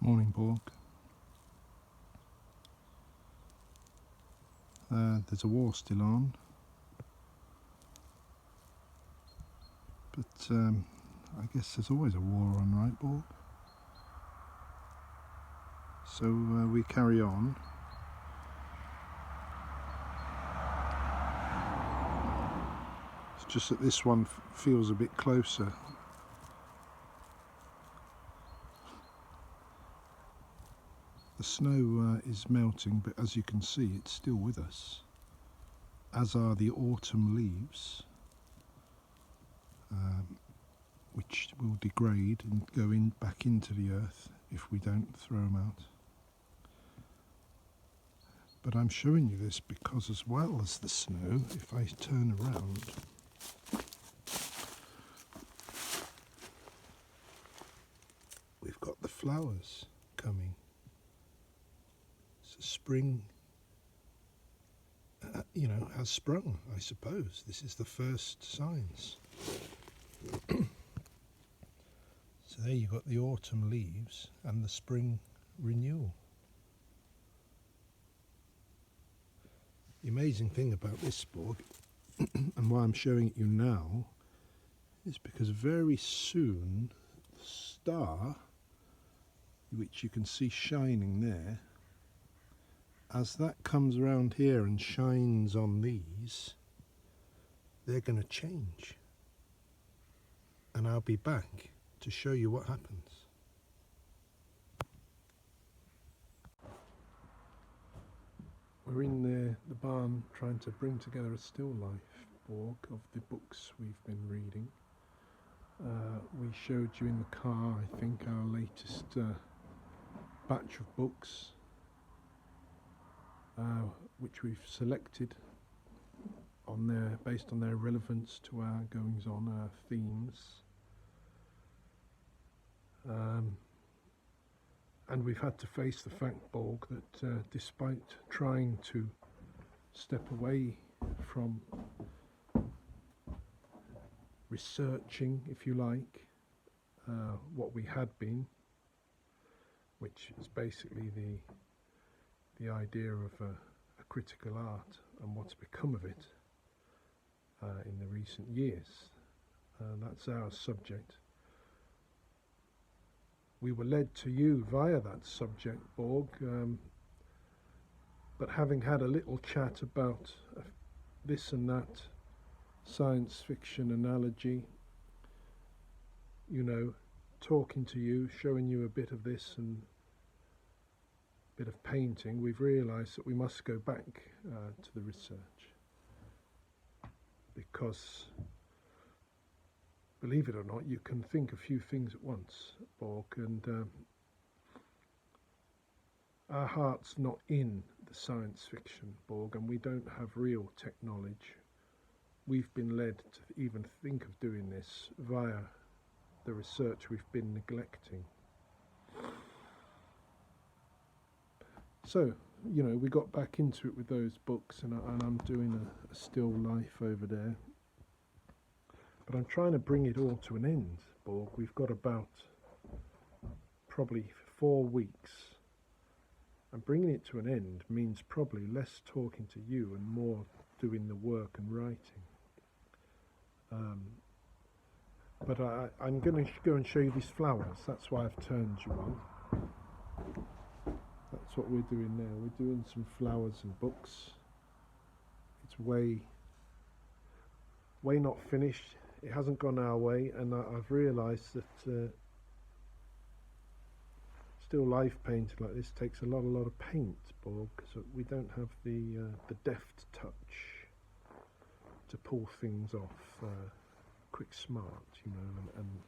Morning, Borg. There's a war still on, but I guess there's always a war on, right, Borg? So we carry on. It's just that this one feels a bit closer. The snow is melting, but as you can see, it's still with us, as are the autumn leaves, which will degrade and go back into the earth if we don't throw them out. But I'm showing you this because, as well as the snow, if I turn around, we've got the flowers coming. So spring, has sprung, I suppose. This is the first signs. So there you've got the autumn leaves and the spring renewal. The amazing thing about this Borg, and why I'm showing it you now, is because very soon the star, which you can see shining there, as that comes around here and shines on these, they're going to change. And I'll be back to show you what happens. We're in the barn trying to bring together a still life, Borg, of the books we've been reading. We showed you in the car, I think, our latest batch of books, which we've selected based on their relevance to our goings-on, our themes. And we've had to face the fact, Borg, that despite trying to step away from researching, if you like, what we had been, which is basically the idea of a critical art and what's become of it in the recent years. That's our subject. We were led to you via that subject, Borg, but having had a little chat about this and that science fiction analogy, talking to you, showing you a bit of this and a bit of painting, we've realised that we must go back to the research, because believe it or not, you can think a few things at once, Borg, and our heart's not in the science fiction, Borg, and we don't have real tech knowledge. We've been led to even think of doing this via the research we've been neglecting. So, we got back into it with those books, and I'm doing a still life over there. But I'm trying to bring it all to an end, Borg. We've got about probably 4 weeks. And bringing it to an end means probably less talking to you and more doing the work and writing. But I'm going to go and show you these flowers. That's why I've turned you on. That's what we're doing now. We're doing some flowers and books. It's way not finished. It hasn't gone our way, and I've realised that still life painting like this takes a lot of paint, Borg, because we don't have the deft touch to pull things off quick smart, and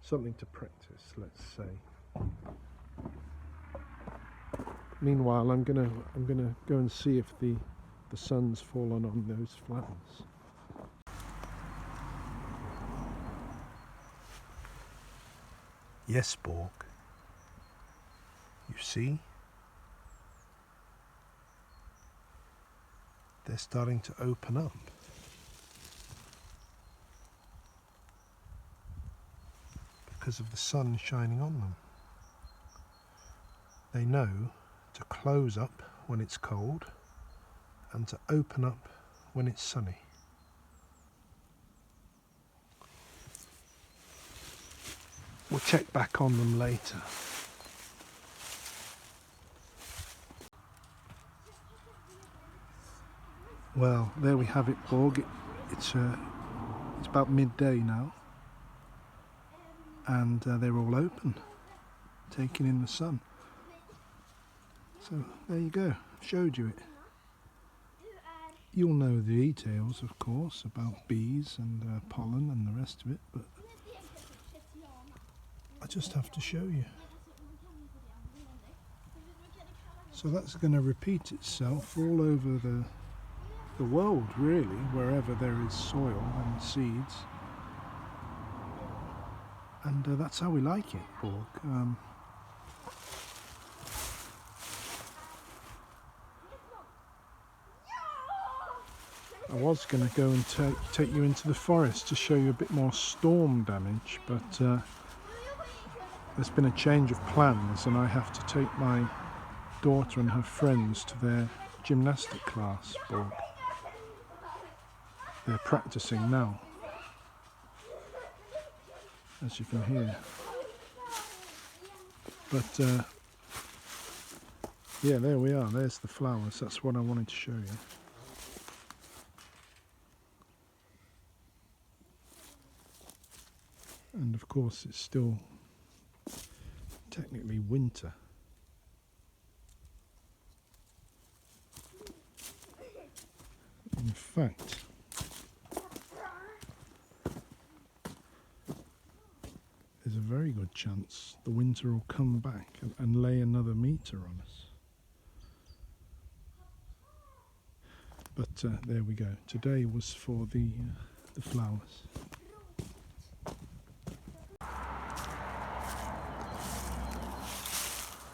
something to practice, let's say. Meanwhile, I'm gonna go and see if the sun's fallen on those flowers. Yes, Borg. You see? They're starting to open up. because of the sun shining on them. They know to close up when it's cold and to open up when it's sunny. We'll check back on them later. Well, there we have it, Borg. It's about midday now, and they're all open, taking in the sun. So there you go, showed you it. You'll know the details, of course, about bees and pollen and the rest of it, but I just have to show you. So that's going to repeat itself all over the world, really, wherever there is soil and seeds. And that's how we like it, Borg. I was going to go and take you into the forest to show you a bit more storm damage, but there's been a change of plans and I have to take my daughter and her friends to their gymnastic class, Borg. They're practicing now, as you can hear. But yeah, there we are, there's the flowers. That's what I wanted to show you. And of course it's still technically winter. In fact, there's a very good chance the winter will come back and lay another meter on us. But there we go. Today was for the flowers.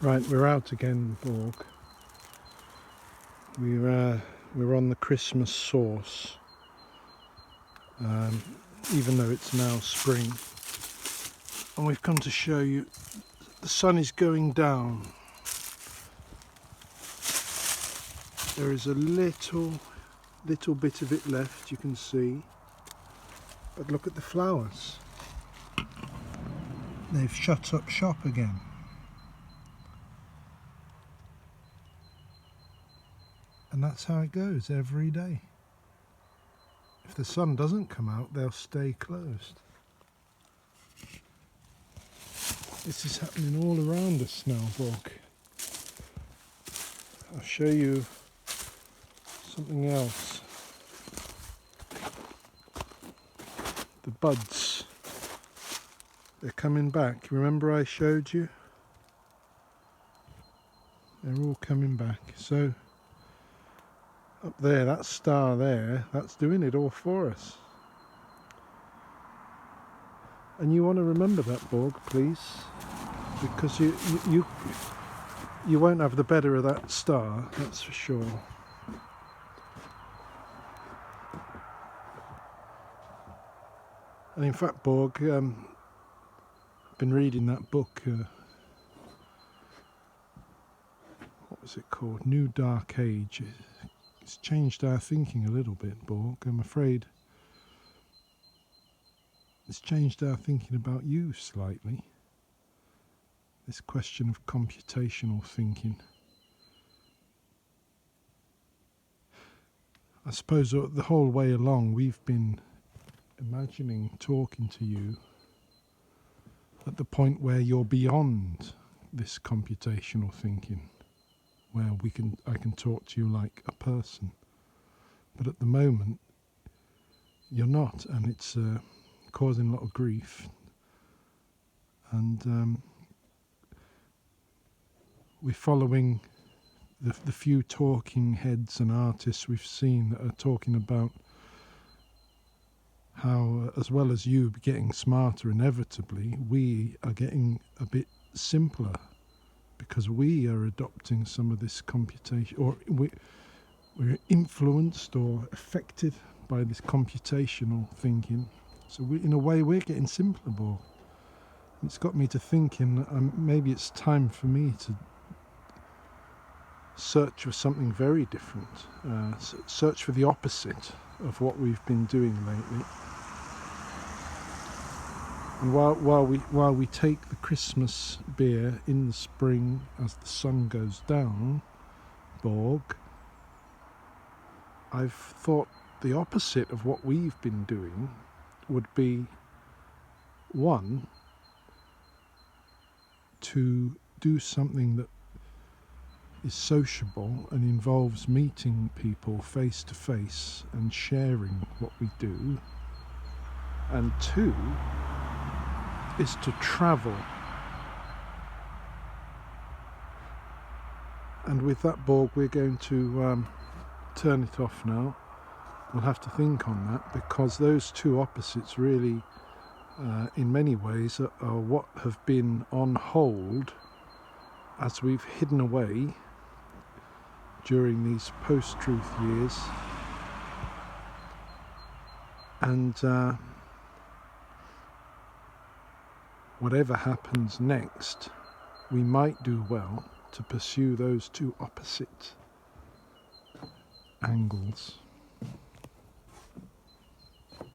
Right, we're out again, Borg. We're on the Christmas sauce, even though it's now spring. And we've come to show you the sun is going down. There is a little bit of it left, you can see. But look at the flowers. They've shut up shop again. And that's how it goes every day. If the sun doesn't come out, they'll stay closed. This is happening all around us now, Borg. I'll show you something else. The buds. They're coming back. Remember I showed you? They're all coming back. So up there, that star there, that's doing it all for us. And you want to remember that, Borg, please, because you won't have the better of that star, that's for sure. And in fact, Borg, I've been reading that book, what was it called? New Dark Age. It's changed our thinking a little bit, Borg. I'm afraid it's changed our thinking about you slightly. This question of computational thinking. I suppose the whole way along we've been imagining talking to you at the point where you're beyond this computational thinking, where I can talk to you like a person. But at the moment, you're not, and it's causing a lot of grief. And we're following the few talking heads and artists we've seen that are talking about how, as well as you getting smarter inevitably, we are getting a bit simpler, because we are adopting some of this computation, or we're influenced or affected by this computational thinking. So in a way we're getting simpler, Borg. It's got me to thinking maybe it's time for me to search for something very different, search for the opposite of what we've been doing lately. And while we take the Christmas beer in the spring as the sun goes down, Borg, I've thought the opposite of what we've been doing would be, one, to do something that is sociable and involves meeting people face to face and sharing what we do, and two is to travel. And with that, Borg, we're going to turn it off now. We'll have to think on that, because those two opposites really in many ways are what have been on hold as we've hidden away during these post-truth years. And whatever happens next, we might do well to pursue those two opposite angles.